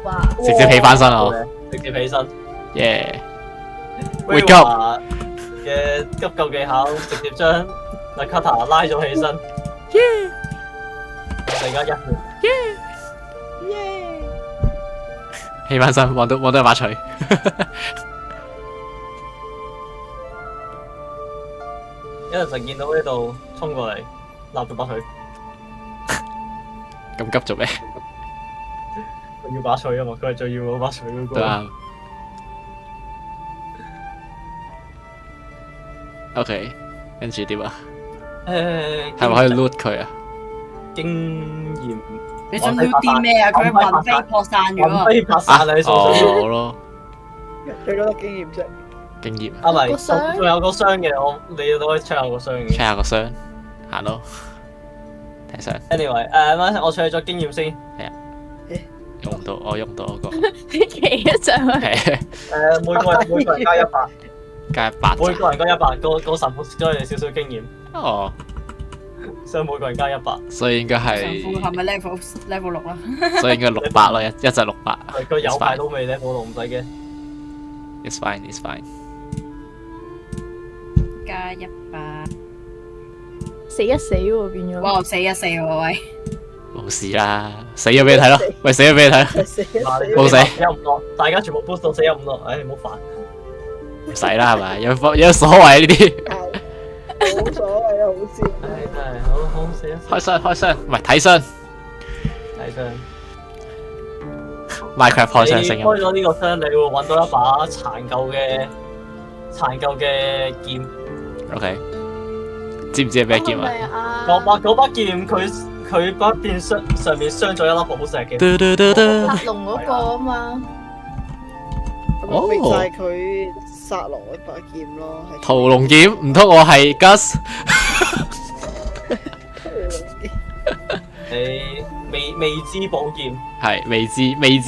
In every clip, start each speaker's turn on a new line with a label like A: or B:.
A: 啊！
B: 直接起翻身啊！
C: 直接起身。
B: 耶！
C: 威華嘅急救技巧，直接將 Nakata 拉咗起身。我哋而家一血。
B: 起翻身，望到一把錘。
C: 一陣就見到呢度衝過嚟，立咗把錘。
B: 咁急做咩？
C: 佢要把錘啊嘛，佢係最要嗰把錘嗰個。
B: 都啱。OK， 跟住點啊？係咪可以 loot 佢啊？
C: 經驗。
D: 你想 loot 啲咩啊？佢魂飛魄散咗啊！
C: 魂飛魄散啊！你數數。
B: 我咯。
E: 最多經驗啫。
B: 經驗。
C: 啊咪，仲有個箱嘅，你都可以 check 下個箱嘅。
B: check 下個箱，行咯。睇相。
C: Anyway，我處理咗經驗先。
B: 係啊。用唔到，我用唔到嗰個。
A: 你企咗上去。
B: 係。
C: 每個人加100。
B: 加100。
C: 每個人加100，個神父蝕咗你哋少少經驗。
B: 哦。
C: 所以每個人加100。
B: 所以應該係。
D: 神父係咪 level 6啦？
B: 所以應該600咯，一隻600。
C: 佢有排都未咧，冇唔使嘅。
B: It's fine, it's fine。
D: 加100。
A: 死一死喎，變咗。
D: 哇！死一死喎，喂！
B: 冇事啦，死咗俾你睇咯。喂，死咗俾你睇。冇死。
C: 有唔落，大家全部 boost 到死有唔落，唉，唔好煩。
B: 唔使啦，係咪？有所謂呢啲？
E: 冇所謂啊，好笑。
C: 唉，真係好死一死。
B: 開箱，唔係睇箱。
C: 睇箱。
B: Minecraft 開箱聲音。
C: 開咗呢個箱，你會揾到一把殘舊嘅劍。
B: OK。知唔知係咩劍啊？
C: 嗰把劍佢把劍上面鑲咗一粒寶石嘅。
A: 殺龍嗰個啊嘛。
E: 咁我明晒佢殺龍嗰把劍咯。
B: 屠龍劍，唔通我係 Gus？
C: 你未知寶劍。
B: 係未知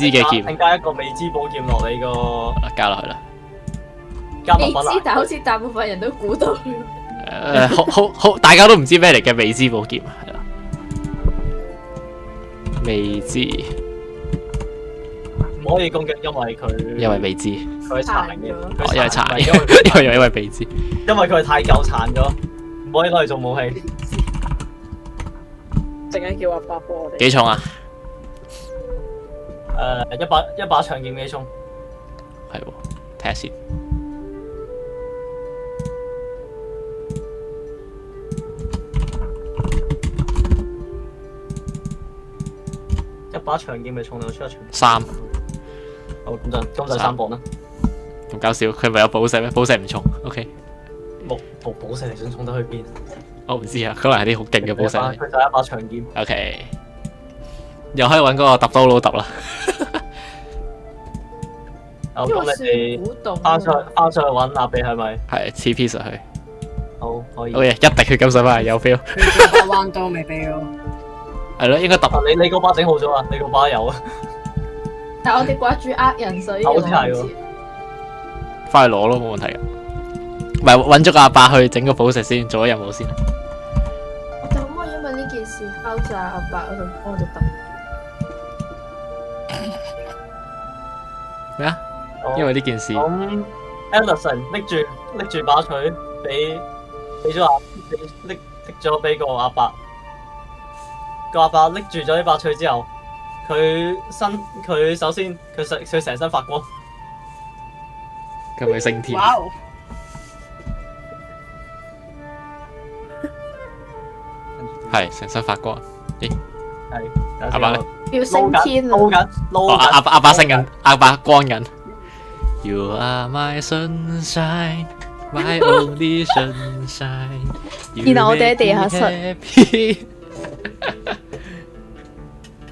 B: 嘅劍。
C: 加一個未知寶劍落你個。
B: 加落去啦。
A: 未知，但好似大部分人都估到。
B: 好，大家都唔知咩嚟嘅未知寶劍，係啦，未知，
C: 唔可以攻擊，因為
B: 未知，
C: 佢係殘嘅，
B: 因為殘，因為未知，
C: 因為佢係太舊殘咗，唔可以攞嚟做武器。
E: 陣間叫阿伯幫我哋。
B: 幾重啊？
C: 一把長劍幾重？
B: 係喎，睇下先。
C: 一把長劍嘅重量出一場。
B: 3。
C: 好，咁就3磅啦。
B: 咁搞笑，佢咪有寶石咩？寶石唔重。OK。
C: 冇寶石，你想重得去邊？
B: 我唔知啊，可能係啲好勁嘅寶石。
C: 佢就係一把長劍。
B: OK。又可以揾嗰個揼刀佬揼啦。
C: 好，咁你哋翻上去揾阿比係咪？
B: 係黐 P 上去。
C: 好，可以。
B: 好嘢，一滴血咁上翻嚟，有 feel。
D: 把彎刀未俾我。
B: 係咯，應該揼。
C: 你嗰把整好咗啊？你嗰把有啊？
A: 但我哋掛住呃人，所以
C: 好似係喎。
B: 翻去攞咯，冇問題嘅。唔係揾咗個阿伯去整個寶石先，做咗任務先。
A: 我哋可唔可以因為呢件事敲詐阿伯嗰度幫我哋揼？
B: 咩啊？因為呢件事。
C: 咁 Anderson 拎住把錘，俾咗俾個阿伯。個阿伯拎住咗呢把錘之後，佢首先佢成身發光。
B: 佢咪升天？
D: 哇！
B: 係成身發光。咦？
C: 係
B: 阿伯咧？
A: 要升天啊！
B: 阿伯升緊，阿伯光緊。You are my sunshine, my only sunshine。
A: 然後我哋喺地下室。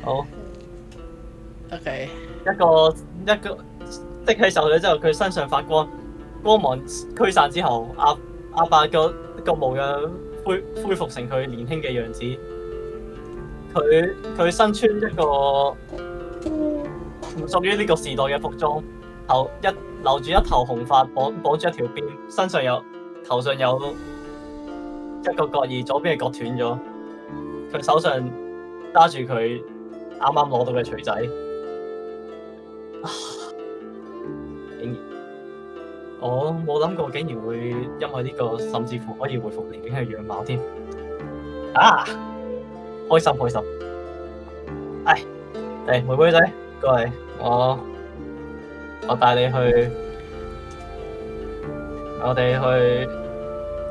C: 好。
B: OK。
C: 一個的起手女之後，佢身上發光，光芒驅散之後，阿伯個模樣恢復成佢年輕嘅樣子。佢身穿一個唔屬於呢個時代嘅服裝，留住一頭紅髮，綁住一條辮，頭上有一個角耳，左邊嘅角斷咗。佢手上揸住佢啱啱攞到嘅錘仔。竟然我冇諗過，竟然會因為呢個，甚至乎可以回復年輕嘅樣貌添。啊！開心開心。嚟妹妹仔過嚟，我帶你去，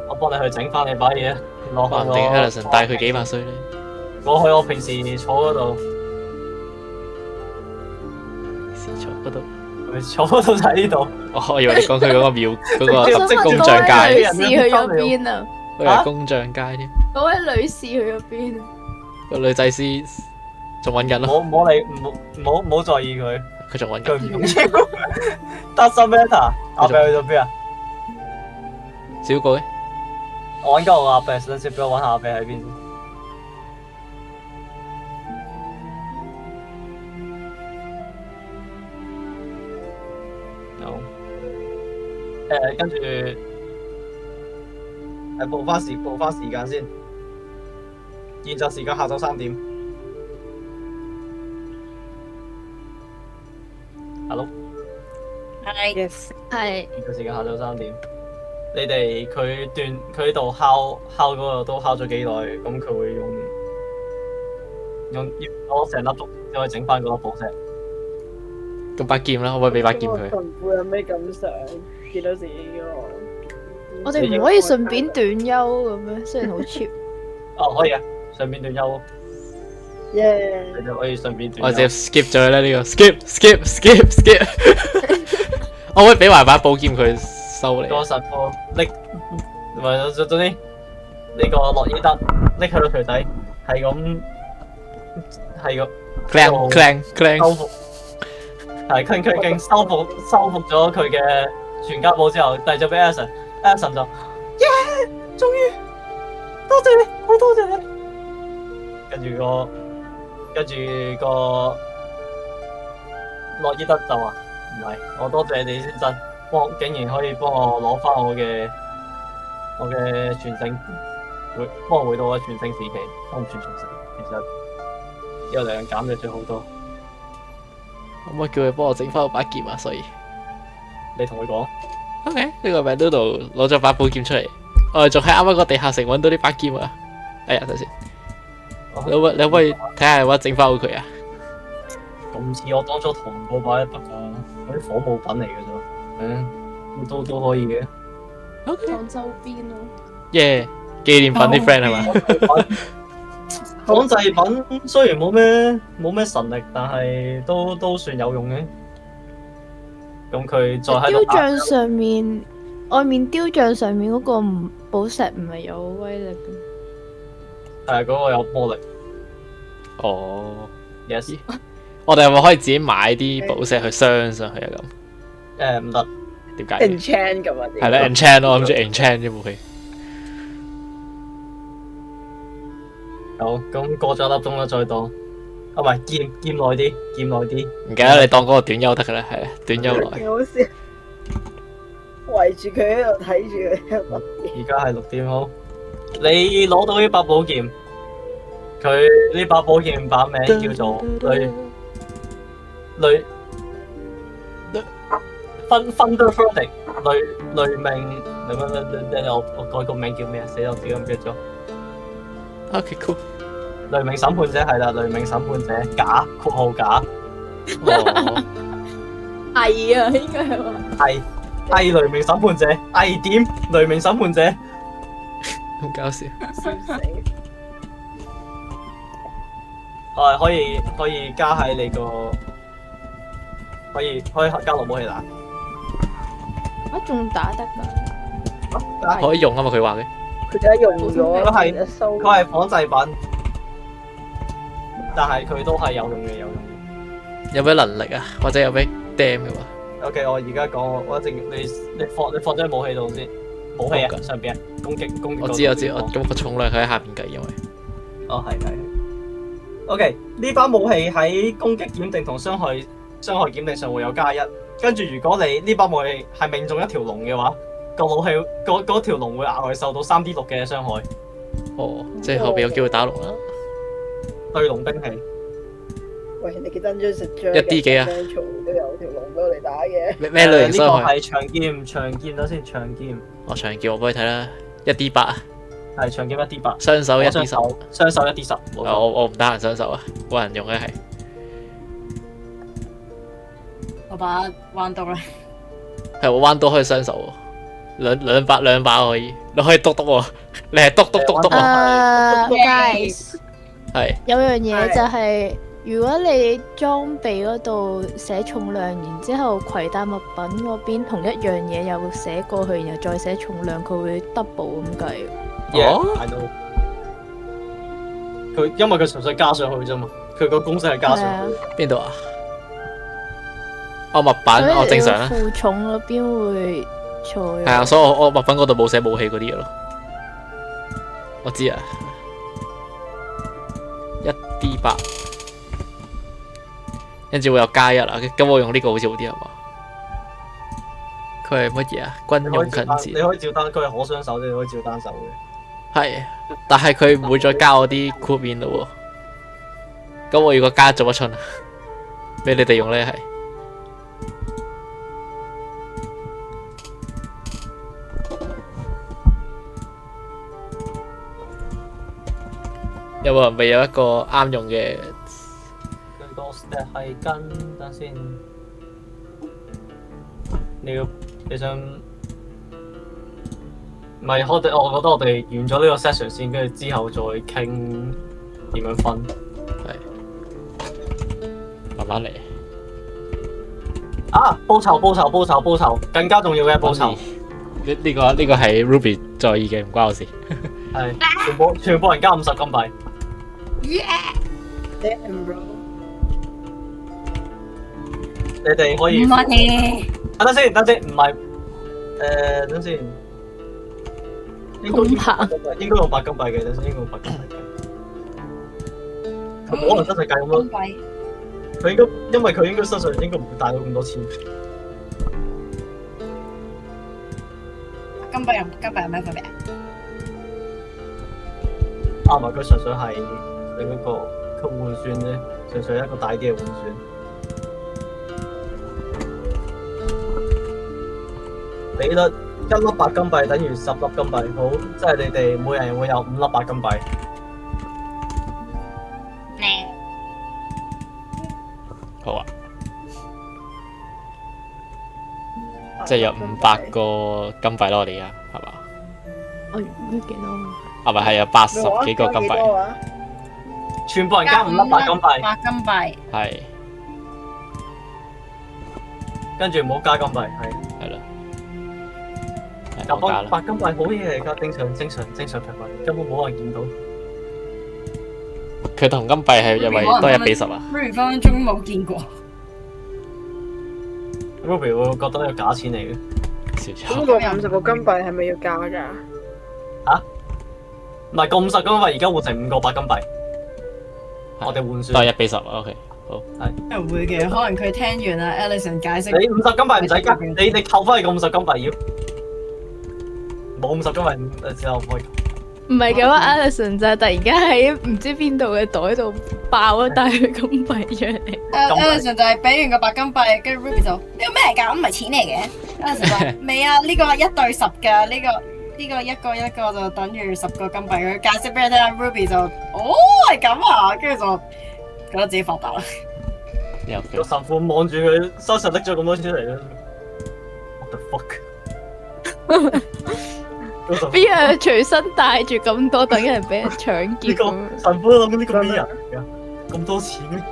C: 我幫你去整翻你把嘢，落去
B: 話唔定 Alison 大佢幾百歲咧。
C: 過去我平時坐嗰度，
B: 時坐嗰度。
C: 坐嗰度就喺呢度。
B: 我以為你講佢嗰個廟嗰
A: 我想問
B: 個工
A: 嗰位
B: 匠街，
A: 女士去咗邊啊？
B: 我以為工匠街添。
A: 嗰位女士去咗邊啊？
B: 個女祭司仲揾緊咯，
C: 唔好在意佢，
B: 佢仲揾
C: 佢
B: 緊。
C: 唔重要。Doesn't matter。阿伯去咗邊啊？
B: 小個咧，
C: 我揾緊我阿伯，等先俾我揾下阿伯喺邊先。有。跟住報翻時間先。現實時間下晝3點。Hello。
D: 係
E: Yes，
A: 係
C: 現實時間下晝3點。你哋佢喺度敲嗰度都敲咗幾耐？咁佢會用要攞成粒鐘先可以整翻嗰粒寶石。
B: 咁把劍啦，可唔可以俾把劍佢？
E: 神父有咩感想？見到自己個
A: 我哋唔可以順便短休咁咩？雖然好 cheap。
C: 哦，可以啊，上邊段休，
E: 耶，
C: 你就可以順便
B: 我直接
C: 段休。
B: skip 咗佢啦呢個，skip。我可以俾埋把寶劍佢收嚟。
C: 個神父拎，唔係總之呢個洛伊德拎去到錘底，係咁
B: clang
C: 收復，係佢收復咗佢嘅全家寶之後，遞咗俾 Alison 就耶，終於多謝你，好多謝你。跟住個洛伊德就話唔係，我多謝你先生，竟然可以幫我攞翻我嘅傳承，幫我回到我嘅傳承時期，都唔算傳承，其實有量減咗好多。
B: 可唔可以叫佢幫我整翻把劍啊？所以
C: 你同佢講。
B: ，OK，呢個名都度攞咗把寶劍出嚟，我哋仲喺啱啱個地下城揾到呢把劍啊！哎呀，等先，你可唔可以睇下有冇得整翻好佢啊？
C: 咁似我當初同嗰把，不過嗰啲火舞品嚟嘅啫。咁都可以嘅。
B: OK，
A: 當周邊咯。
B: 耶，紀念品啲 friend 係嘛？
C: 仿製品雖然冇咩神力，但係都算有用嘅。咁佢再喺
A: 雕
C: 度打
A: 像上面，外面雕像上面嗰個寶石唔係有威力嘅。
C: 嗰個有魔力。
B: 哦，
C: Yes。
B: 我哋係咪可以自己買啲寶石去鑲上去啊？咁
C: 唔得。
B: 點解？
E: enchant 咁啊？
B: 係啦，enchant 咯，我諗住 enchant 啫武器。
C: 好，咁過咗一粒鐘啦，再當。啊，唔係劍耐啲。
B: 唔記得你當嗰個短休得噶啦，係啊，短休來。
E: 幾好笑，圍住佢喺度睇住佢喺度
C: 而家係6點好。你攞到呢把寶劍，佢呢把寶劍把名叫做Thunder Verdict 雷鳴，我改個名叫咩啊？死我自己唔記得咗。
B: OK，cool。
C: 雷鳴審判者係啦，雷鳴審判者假括號假
B: 哦，
A: 係啊，應該係話。
C: 係雷鳴審判者，點雷鳴審判者。
B: 好搞笑。
E: 笑死。
C: 可以加喺你個，可以加落武器欄。
A: 啊，仲打得㗎？
B: 可以用啊嘛，佢話嘅。
E: 佢就係用咗，
C: 佢係
E: 收。
C: 佢係仿製品，但係佢都係有用嘅。
B: 有咩能力啊？或者有咩 dam 嘅話？
C: OK，我而家講我一陣你放咗喺武器度先，武器啊上邊啊，攻擊。
B: 我知，咁個重量佢喺下邊計，因為。
C: 哦，係。OK，呢把武器喺攻擊檢定同傷害檢定上會有+1，跟住如果你呢把武器係命中一條龍嘅話，個武器嗰條龍會額外受到3D6嘅傷害。
B: 哦，即係後邊有機會打龍啦。
C: 對龍兵器。
E: 喂，你嘅真張實張
B: 1D幾啊
E: 都有添。嘅。
B: 咩類型
C: 呢
B: 傷害？
C: 個係長劍，長劍等先，長劍
B: 我長劍我幫你睇啦，1D8，
C: 係長劍1D8，
B: 雙手1D10。
C: 雙手1D10。
B: 我唔得閒雙手啊，冇人用嘅係。
D: 我把彎刀咧，
B: 係我彎刀可以雙手喎，兩把可以，你可以篤喎，你係篤喎，
C: 啊
A: Guys，
B: 係
A: 有樣嘢就係、如果你裝備嗰度寫重量，然之後攜帶物品嗰邊同一樣嘢又寫過去，然後再寫重量，佢會 double 咁計。
B: 哦
C: 係到佢，因為佢純粹加上去啫嘛，佢個公式係加
A: 係
C: 上
A: 啊
C: 去。，
B: 邊度啊？我物品我正常啦，
A: 負重嗰邊會錯。
B: 係啊，所以我物品嗰度冇寫武器嗰啲嘢咯。我知啊，1D8，跟住會有加1啦，咁我用呢個好似好啲係嘛？佢係乜嘢啊？軍
C: 你可以
B: 用近
C: 照單，你
B: 戰，
C: 可以照單，佢係可雙手啫，你可以照單手嘅。
B: 係，但係佢唔會再加我啲豁免咯喎。咁我如果加做乜春啊？俾你哋用咧係。有冇人未有一個啱用嘅？
C: 佢個 stat 係跟，等先。你想？唔係，我覺得我哋完咗呢個 session 先，跟住之後再傾點樣分。
B: 慢慢嚟。
C: 啊！報酬，更加重要嘅報酬，
B: 呢個係 Ruby 在意嘅，唔關我事。
C: 係全部人加50金幣。
E: Damn bro，
C: 你哋可以。
D: 唔係你，
C: 等先，唔係等先。應該用8金幣嘅，等先應該用8金幣嘅。可能真係計咁多，
D: 金幣
C: 佢應該因為佢應該身上應該唔會帶到咁多錢。
D: 金幣有咩分別啊？
C: 啱啊！佢純粹係你嗰個佢換算啫，純粹一個大啲嘅換算。俾得1粒白金幣等於10粒金幣，好，即係你哋每人會有5粒白金幣。
B: 好啊，即係有500個金幣咯，我哋而家係嘛？
A: 我用咗幾多？
B: 啊，咪係有80幾個金
E: 幾多
B: 幣，
E: 啊？
C: 全部人加5粒白金幣，
D: 白金幣，
B: 係
C: 跟住唔好加金幣，係。
B: 啦。
C: 但
B: 我加啦，
C: 白金幣好嘢嚟㗎，正常平民，根本冇人見到。
B: 佢同金幣係因為多1:10啊？
D: Ruby 分分鐘冇見過。
C: Ruby 會覺得呢個假錢嚟嘅。
B: 少咗。
E: 咁個50個金幣係咪要加㗎？
C: 唔係個50金幣，而家換成5個白金幣。我哋換
B: 都
C: 算。
B: 係1:10啊，OK，好。
D: 唔會嘅，可能佢聽完阿 Alison 解釋，
C: 你50金幣唔使加，你扣翻你個50金幣要。冇50金幣，之後可以。
A: 唔係咁啊，Alison 就係突然間喺唔知邊度嘅袋度爆咗大佢金幣出嚟。
D: Alison 就係俾完個白金幣，跟住 Ruby 就呢個咩嚟㗎？唔係錢嚟嘅。Alison 話未啊，呢個係1對10㗎，呢個一個就等於10個金幣。佢解釋俾你聽，Ruby 就哦係咁啊，跟住就覺得自己發達啦。
B: 有
C: 個神父望住佢，身上拎咗咁多錢出嚟咧。What the fuck？個神父
A: 邊有隨身帶住咁多，等人俾人搶劫
C: 呢個
A: 咁樣？
C: 神父都諗緊呢個咩人嚟㗎？咁多錢嘅。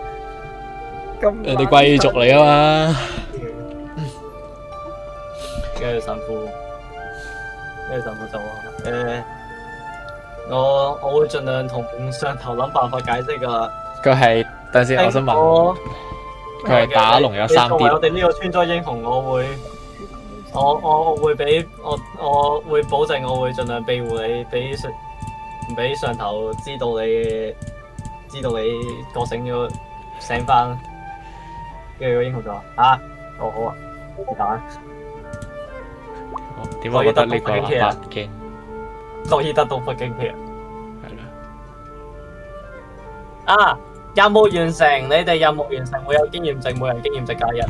E: 咁
B: 人哋貴族嚟啊嘛。
C: 跟住神父就話：我會盡量同上頭諗辦法解釋㗎。
B: 佢係等陣先，我想問，
C: 我
B: 佢係打龍有3
C: 作為我
B: D，
C: 哋呢個村莊英雄，我會俾我會保證，我會盡量庇護你，唔俾上頭知道你覺醒咗醒翻。跟住個英雄就話：好啊，你打。
B: 點解我覺得呢個阿伯驚？
C: 洛伊德到北京劇
B: 係啦。
C: 任務完成，你哋任務完成會有經驗值，每人經驗值加1。